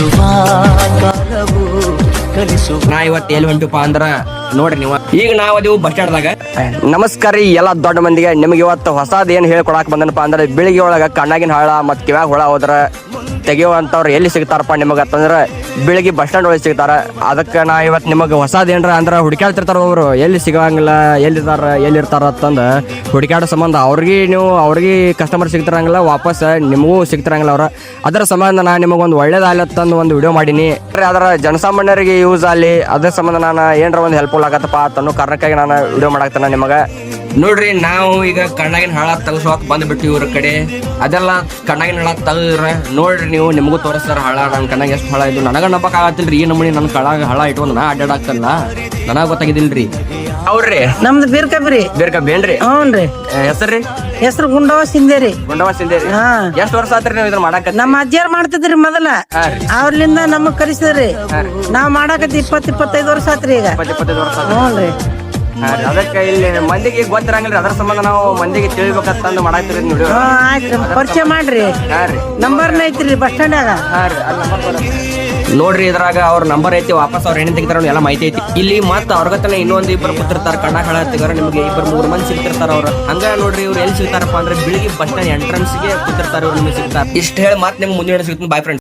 ಕಲಿಸುವ ಕಾಲವು ಕಲಿಸುವ. ನಾ ಇವತ್ತು ಎಲ್ಲಿ ಹೊಂಟಿಪ್ಪ ಅಂದ್ರ ನೋಡ್ರಿ ನೀವು ಈಗ ನಾವ್ ಅದೀವು ಬಸ್ ಸ್ಟ್ಯಾಂಡ್ದಾಗ. ನಮಸ್ಕಾರ ರೀ ಎಲ್ಲ ದೊಡ್ಡ ಮಂದಿಗೆ. ನಿಮ್ಗೆ ಇವತ್ತು ಹೊಸದ್ ಏನ್ ಹೇಳ್ಕೊಡಕ್ ಬಂದನಪ್ಪ ಅಂದ್ರೆ ಬೆಳಿಗ್ಗೆ ಒಳಗ ಕಣ್ಣಾಗಿನ ಹಳ ಮತ್ ಕಿವ್ಯಾಗ ಹುಳ ಹೋದ್ರ ತೆಗಿಯುವಂತವ್ರು ಎಲ್ಲಿ ಸಿಗ್ತಾರಪ್ಪ ನಿಮಗ ಅಂತಂದ್ರ ಬೆಳಿಗ್ಗೆ ಬಸ್ ಸ್ಟ್ಯಾಂಡ್ ಒಳಗೆ ಸಿಗ್ತಾರ. ಅದಕ್ಕೆ ನಾ ಇವತ್ತು ನಿಮಗೆ ಹೊಸದ್ ಏನ್ರ ಅಂದ್ರ ಹುಡುಕಾಡ್ತಿರ್ತಾರ ಅವ್ರು ಎಲ್ಲಿ ಸಿಗಂಗಿಲ್ಲ ಎಲ್ಲಿರ್ತಾರ ಅಂತಂದ ಹುಡುಕಾಡೋ ಸಂಬಂಧ ಅವ್ರಿಗೆ ಕಸ್ಟಮರ್ ಸಿಗ್ತಾರಂಗಿಲ್ಲ, ವಾಪಸ್ ನಿಮಗೂ ಸಿಗ್ತಾರಂಗಿಲ್ಲ ಅವ್ರ. ಅದರ ಸಂಬಂಧ ನಾ ನಿಮಗೊಂದು ಒಳ್ಳೇದಾಗ್ಲತ್ತಂದು ಒಂದು ವಿಡಿಯೋ ಮಾಡೀನಿ. ಅದರ ಜನಸಾಮಾನ್ಯರಿಗೆ ಯೂಸ್ ಅಲ್ಲಿ ಅದ್ರ ಸಂಬಂಧ ನಾನು ಏನ್ರ ಒಂದು ಹೆಲ್ಪ್ಫುಲ್ ಆಗತ್ತಪ್ಪ ಅನ್ನೋ ಕಾರಣಕ್ಕಾಗಿ ನಾನು ವಿಡಿಯೋ ಮಾಡಾಕ್ತಾನ ನಿಮಗ. ನೋಡ್ರಿ ನಾವು ಈಗ ಕಣ್ಣಾಗಿನ ಹಳ ತಗಸೋಕ್ ಬಂದ್ಬಿಟ್ಟು ಇವ್ರ ಕಡೆ. ಅದೆಲ್ಲ ಕಣ್ಣಾಗಿನ ಹಳ ತೆಗ್ದ್ರ ನೋಡ್ರಿ ನೀವು, ನಿಮಗೂ ತೋರಿಸ್ತಾರ ಹಳ. ನನ್ ಕಣ್ಣಾಗ ಎಷ್ಟು ಹಳ ಇದು ನನಗ ನಂಬಕ್ ಆಗತ್ತಿಲ್ರಿ. ಈ ನಮ್ಮನಿ ನನ್ ಕಳಾಗ ಹಳ ಇಟ್ಕೊಂಡ್ ನಾ ಅಡ್ಡಾಡಾಕ್ತಲ್ಲ, ನನಗ ಗೊತ್ತಾಗಿದಿಲ್ರಿ. ಅವ್ರಿ ನಮ್ದು ಬೀರ್ಕಬ್ರಿ. ಬೇನ್ರಿ. ಹ್ಞೂನ್ರಿ. ಹೆಸರ್ರಿ? ಹೆಸರು ಗುಂಡವ ಸಿಂದೇರಿ. ಹಾ. ಎಷ್ಟ್ ವರ್ಷ ಆತ್ರಿ ನೀವು ಇದ್ರ ಮಾಡಾಕ? ನಮ್ಮ ಅಜ್ಜಿಯರ್ ಮಾಡ್ತಿದ್ರಿ ಮೊದಲ, ಅವ್ರಲಿಂದ ನಮಗ್ ಕಲಿಸಿದ್ರಿ. ನಾವ್ ಮಾಡಾಕತ್ತಿ 20-25 ವರ್ಷ ಆತ್ರಿ ಈಗ. 25 ವರ್ಷ. ಹ್ಞೂನ್ರಿ. ಅದಕ್ಕೆ ಇಲ್ಲಿ ಮಂದಿಗೆ ಗೊತ್ತಿರಂಗಿಲ್ರಿ, ಅದ್ರ ಸಂಬಂಧ ನಾವು ಮಂದಿಗೆ ತಿಳಿಬೇಕಂತಂದು ಮಾಡಾಕ್ತಿರಿ ವಿಡಿಯೋ. ಆಯ್ತ್ರಿ, ಪರಿಚಯ ಮಾಡ್ರಿ. ನಂಬರ್ನ ಐತ್ರಿ ಬಸ್ ಸ್ಟ್ಯಾಂಡ್ಯಾಗ. ನೋಡ್ರಿ ಇದ್ರಾಗ ಅವ್ರ ನಂಬರ್ ಐತಿ, ವಾಪಸ್ ಅವ್ರ ಏನೇನ್ ತೆಗಿತಾರ ಎಲ್ಲ ಮಾಹಿತಿ ಐತಿ ಇಲ್ಲಿ. ಮತ್ತ ಅವ್ರಗತನ ಇನ್ನೊಂದು ಇಬ್ಬರು ಕೂತಿರ್ತಾರ ಕಣ್ಣಾಗ ಹಳ ತೆಗಾರ. ನಿಮ್ಗೆ 2-3 ಮಂದಿ ಸಿಗ್ತಿರ್ತಾರ ಅವ್ರ. ಹಂಗ ನೋಡ್ರಿ ಇವ್ರು ಎಲ್ಲಿ ಸಿಗ್ತಾರಪ್ಪ ಅಂದ್ರೆ ಬೆಳಿಗ್ಗೆ ಬಸ್ ಸ್ಟ್ಯಾಂಡ್ ಎಂಟ್ರೆನ್ಸ್ ಗೆ ಕೂತಿರ್ತಾರ, ಇವ್ರು ನಿಮ್ಗೆ ಸಿಗ್ತಾರ. ಇಷ್ಟ ಹೇಳಿ ಮತ್ತೆ ನಿಮ್ಗೆ ಮುಂದಿನ ಸಿಗ್ತೀನಿ. Bye friends.